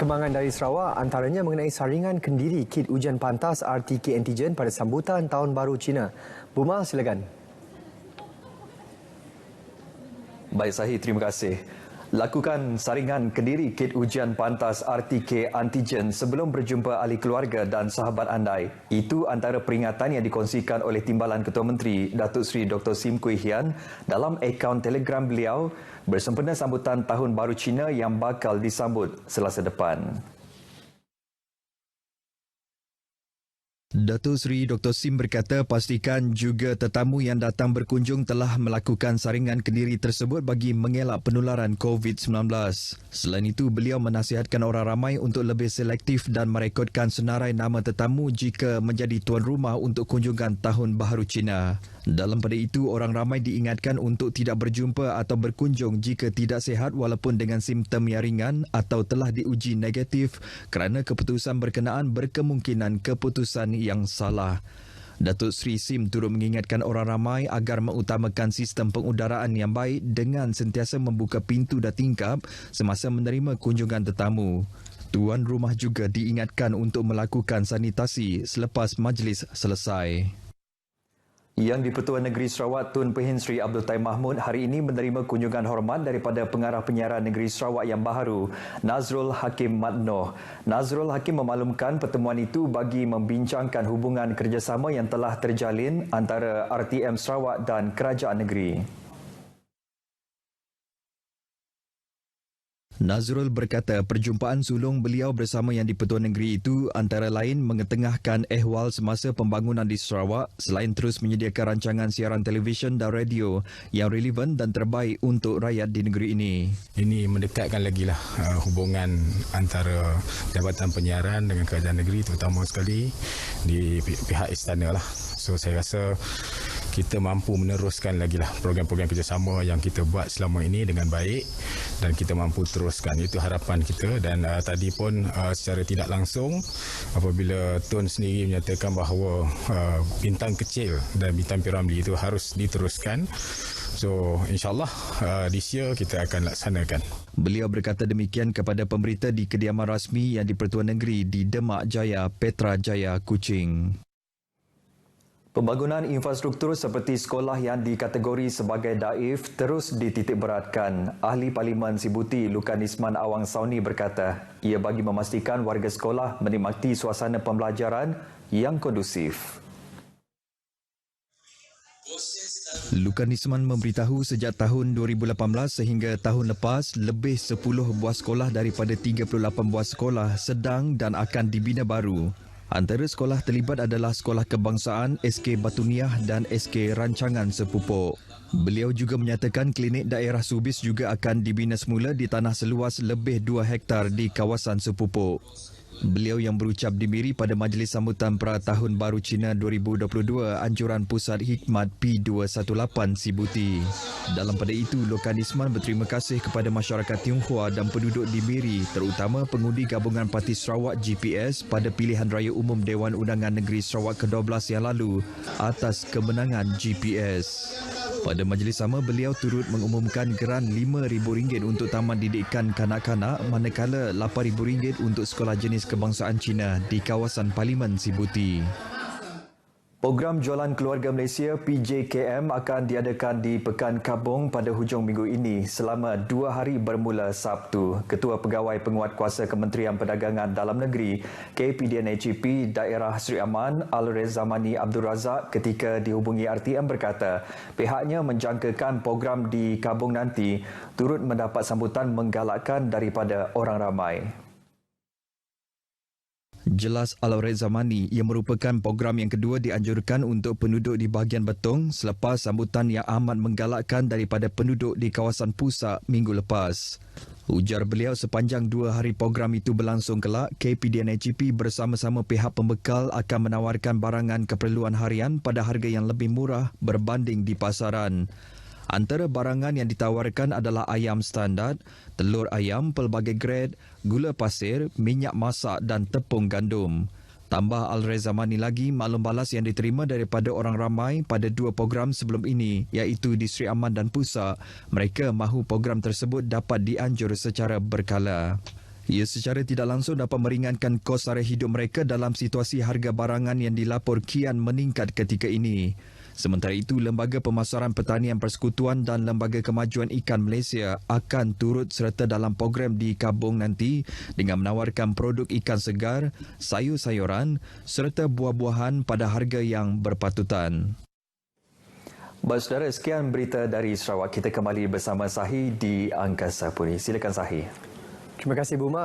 perkembangan dari Sarawak antaranya mengenai saringan kendiri kit ujian pantas RTK antigen pada sambutan Tahun Baru Cina. Buma, silakan. Baik Sahih, terima kasih. Lakukan saringan kendiri kit ujian pantas RTK antigen sebelum berjumpa ahli keluarga dan sahabat andai. Itu antara peringatan yang dikongsikan oleh Timbalan Ketua Menteri Datuk Seri Dr. Sim Kui Hian dalam akaun Telegram beliau bersempena sambutan Tahun Baru Cina yang bakal disambut Selasa depan. Datuk Seri Dr. Sim berkata pastikan juga tetamu yang datang berkunjung telah melakukan saringan kendiri tersebut bagi mengelak penularan COVID-19. Selain itu, beliau menasihatkan orang ramai untuk lebih selektif dan merekodkan senarai nama tetamu jika menjadi tuan rumah untuk kunjungan Tahun Baharu Cina. Dalam pada itu, orang ramai diingatkan untuk tidak berjumpa atau berkunjung jika tidak sihat walaupun dengan simptom yang ringan atau telah diuji negatif kerana keputusan berkenaan berkemungkinan keputusan yang salah. Datuk Seri Sim turut mengingatkan orang ramai agar mengutamakan sistem pengudaraan yang baik dengan sentiasa membuka pintu dan tingkap semasa menerima kunjungan tetamu. Tuan rumah juga diingatkan untuk melakukan sanitasi selepas majlis selesai. Yang di-Pertuan Negeri Sarawak Tun Pehin Sri Abdul Taim Mahmud hari ini menerima kunjungan hormat daripada Pengarah Penyiaran Negeri Sarawak yang baharu, Nazrul Hakim Madnoh. Nazrul Hakim memaklumkan pertemuan itu bagi membincangkan hubungan kerjasama yang telah terjalin antara RTM Sarawak dan Kerajaan Negeri. Nazrul berkata perjumpaan sulung beliau bersama Yang di-Pertuan Negeri itu antara lain mengetengahkan ehwal semasa pembangunan di Sarawak selain terus menyediakan rancangan siaran televisyen dan radio yang relevan dan terbaik untuk rakyat di negeri ini. Ini mendekatkan lagi lah hubungan antara Jabatan Penyiaran dengan Kerajaan Negeri, terutama sekali di pihak istana lah. So saya rasa kita mampu meneruskan lagi lah program-program kerjasama yang kita buat selama ini dengan baik dan kita mampu teruskan. Itu harapan kita. Dan tadi pun secara tidak langsung apabila Tun sendiri menyatakan bahawa bintang kecil dan bintang P.Ramlee itu harus diteruskan. So insyaAllah this year kita akan laksanakan. Beliau berkata demikian kepada pemberita di kediaman rasmi Yang di-Pertuan Negeri di Demak Jaya, Petra Jaya, Kuching. Pembangunan infrastruktur seperti sekolah yang dikategori sebagai daif terus dititikberatkan. Ahli Parlimen Sibuti Lukan Isman Awang Sauni berkata, ia bagi memastikan warga sekolah menikmati suasana pembelajaran yang kondusif. Lukan Isman memberitahu sejak tahun 2018 sehingga tahun lepas, lebih 10 buah sekolah daripada 38 buah sekolah sedang dan akan dibina baru. Antara sekolah terlibat adalah Sekolah Kebangsaan, SK Batuniah dan SK Rancangan Sepupuk. Beliau juga menyatakan klinik daerah Subis juga akan dibina semula di tanah seluas lebih 2 hektar di kawasan Sepupuk. Beliau yang berucap di Miri pada majlis sambutan pra-Tahun Baru Cina 2022 anjuran Pusat Hikmat P218 Sibuti. Dalam pada itu, Lukan Isman berterima kasih kepada masyarakat Tionghoa dan penduduk di Miri, terutama pengundi gabungan Parti Sarawak GPS pada pilihan raya umum Dewan Undangan Negeri Sarawak ke-12 yang lalu atas kemenangan GPS. Pada majlis sama, beliau turut mengumumkan geran RM5,000 untuk Taman Didikan Kanak-kanak manakala RM8,000 untuk Sekolah Jenis Kebangsaan Cina di kawasan Parlimen Sibuti. Program Jualan Keluarga Malaysia PJKM akan diadakan di Pekan Kabung pada hujung minggu ini selama 2 hari bermula Sabtu. Ketua Pegawai Penguatkuasa Kementerian Perdagangan Dalam Negeri KPDNACP Daerah Seri Aman Al-Rezamani Abdul Razak ketika dihubungi RTM berkata pihaknya menjangkakan program di Kabung nanti turut mendapat sambutan menggalakkan daripada orang ramai. Jelas Al-Rezamani yang merupakan program yang kedua dianjurkan untuk penduduk di bahagian Betong selepas sambutan yang amat menggalakkan daripada penduduk di kawasan pusat minggu lepas. Ujar beliau sepanjang 2 hari program itu berlangsung kelak, KPDNACP bersama-sama pihak pembekal akan menawarkan barangan keperluan harian pada harga yang lebih murah berbanding di pasaran. Antara barangan yang ditawarkan adalah ayam standard, telur ayam pelbagai grade, gula pasir, minyak masak dan tepung gandum. Tambah Al-Rezamani lagi, maklum balas yang diterima daripada orang ramai pada 2 program sebelum ini, iaitu di Seri Aman dan Pusak. Mereka mahu program tersebut dapat dianjur secara berkala. Ia secara tidak langsung dapat meringankan kos sara hidup mereka dalam situasi harga barangan yang dilapor kian meningkat ketika ini. Sementara itu, Lembaga Pemasaran Pertanian Persekutuan dan Lembaga Kemajuan Ikan Malaysia akan turut serta dalam program di Kabong nanti dengan menawarkan produk ikan segar, sayur-sayuran serta buah-buahan pada harga yang berpatutan. Baik saudara, sekian berita dari Sarawak. Kita kembali bersama Sahi di Angkasa Puri. Silakan Sahi. Terima kasih, Buma.